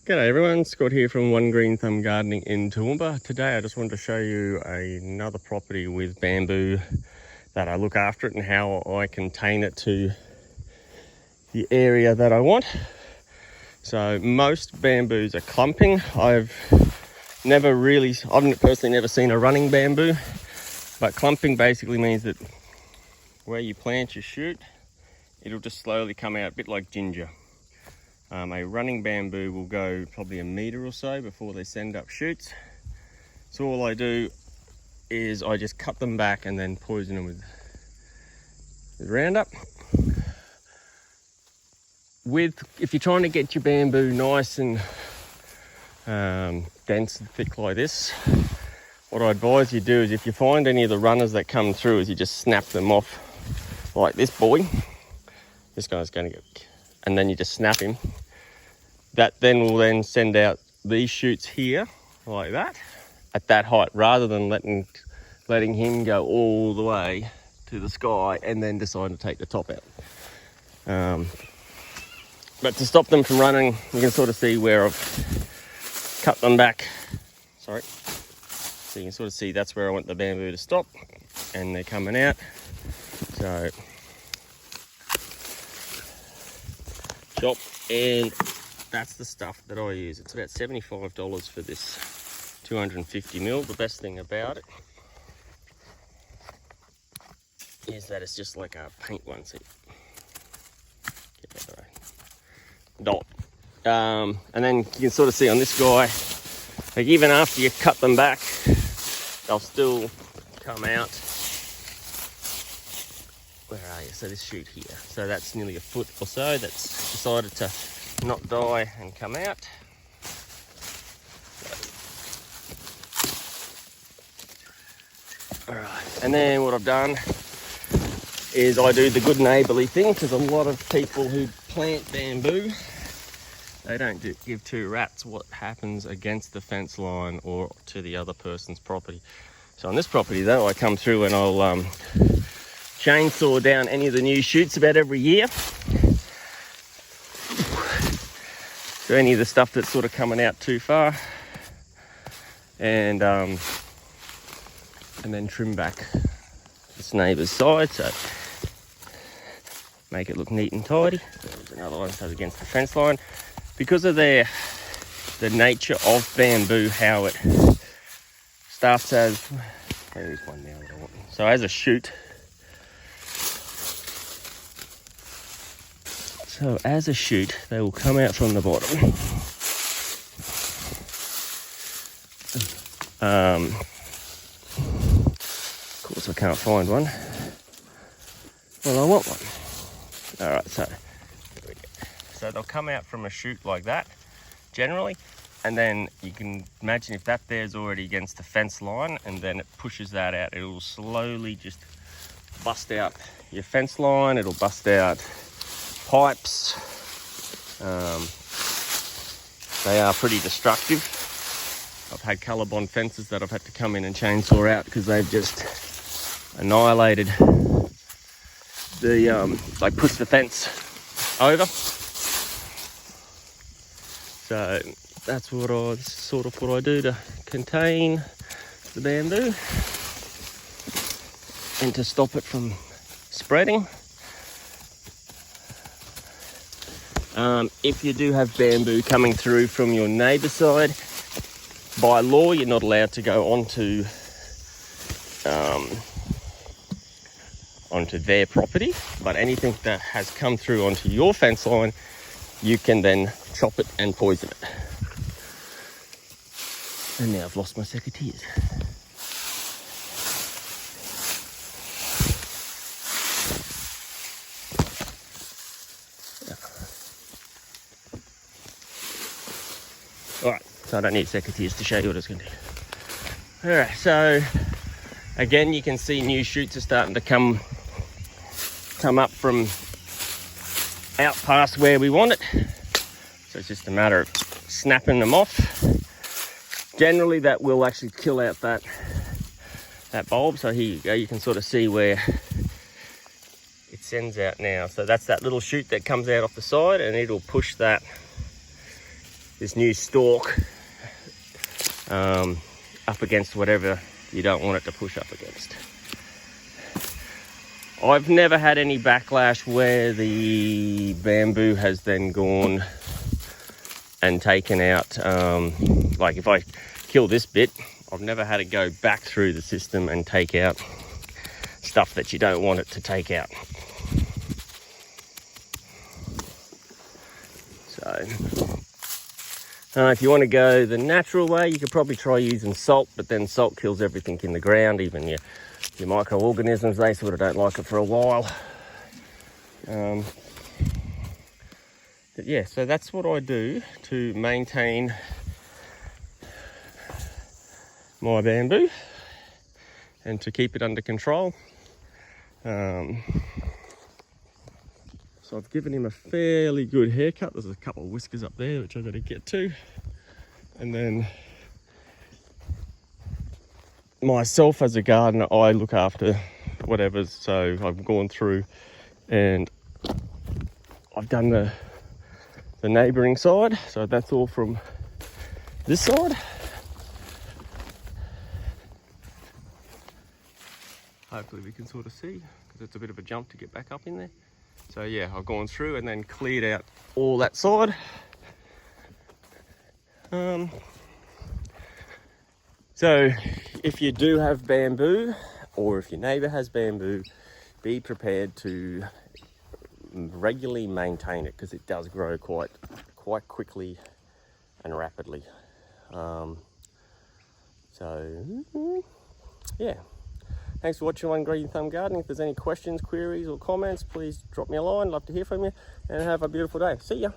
G'day everyone, Scott here from One Green Thumb Gardening in Toowoomba. Today I just wanted to show you another property with bamboo that I look after it and how I contain it to the area that I want. So most bamboos are clumping. I've personally never seen a running bamboo, but clumping basically means that where you plant your shoot, it'll just slowly come out, a bit like ginger. A running bamboo will go probably a metre or so before they send up shoots. So all I do is I just cut them back and then poison them with Roundup. If you're trying to get your bamboo nice and dense and thick like this, what I advise you do is if you find any of the runners that come through is you just snap them off like this boy. This guy's going to get... and then you just snap him. That then will then send out these shoots here like that at that height, rather than letting him go all the way to the sky and then decide to take the top out. But to stop them from running, you can sort of see where I've cut them back. Sorry. So you can sort of see that's where I want the bamboo to stop, and they're coming out. So chop, and that's the stuff that I use. It's about $75 for this 250ml. The best thing about it is that it's just like a paint one. See, get that right. Dot. And then you can sort of see on this guy, like even after you cut them back, they'll still come out. Where are you? So this shoot here. So that's nearly a foot or so that's decided to not die and come out. Alright, and then what I've done is I do the good neighbourly thing, because a lot of people who plant bamboo, they don't give two rats what happens against the fence line or to the other person's property. So on this property though, I come through and I'll chainsaw down any of the new shoots about every year. So any of the stuff that's sort of coming out too far, and then trim back this neighbour's side, so make it look neat and tidy. There's another one, so against the fence line. Because of the nature of bamboo, how it starts as, there's one now that I want. So as a shoot. So as a shoot, they will come out from the bottom. Of course I can't find one. Well, I want one. Alright, so they'll come out from a shoot like that, generally, and then you can imagine if that there's already against the fence line, and then it pushes that out, it will slowly just bust out your fence line, it'll bust out pipes. They are pretty destructive. I've had ColourBond fences that I've had to come in and chainsaw out because they've just annihilated the, they push the fence over. So that's sort of what I do to contain the bamboo and to stop it from spreading. If you do have bamboo coming through from your neighbour's side, by law you're not allowed to go onto their property, but anything that has come through onto your fence line, you can then chop it and poison it. And now I've lost my secateurs. Alright, so I don't need secateurs to show you what it's going to do. Alright, so again you can see new shoots are starting to come up from out past where we want it. So it's just a matter of snapping them off. Generally that will actually kill out that bulb. So here you go, you can sort of see where it sends out now. So that's that little shoot that comes out off the side, and it'll push that this new stalk up against whatever you don't want it to push up against. I've never had any backlash where the bamboo has then gone and taken out, like if I kill this bit, I've never had it go back through the system and take out stuff that you don't want it to take out. So if you want to go the natural way, you could probably try using salt, but then salt kills everything in the ground, even your microorganisms. They sort of don't like it for a while. But yeah, so that's what I do to maintain my bamboo and to keep it under control. So I've given him a fairly good haircut. There's a couple of whiskers up there which I've got to get to. And then myself as a gardener, I look after whatever. So I've gone through and I've done the neighbouring side. So that's all from this side. Hopefully we can sort of see, because it's a bit of a jump to get back up in there. So yeah, I've gone through and then cleared out all that side. So if you do have bamboo, or if your neighbour has bamboo, be prepared to regularly maintain it, because it does grow quite quickly and rapidly. So yeah. Thanks for watching One Green Thumb Gardening. If there's any questions, queries or comments, please drop me a line. Love to hear from you, and have a beautiful day. See ya.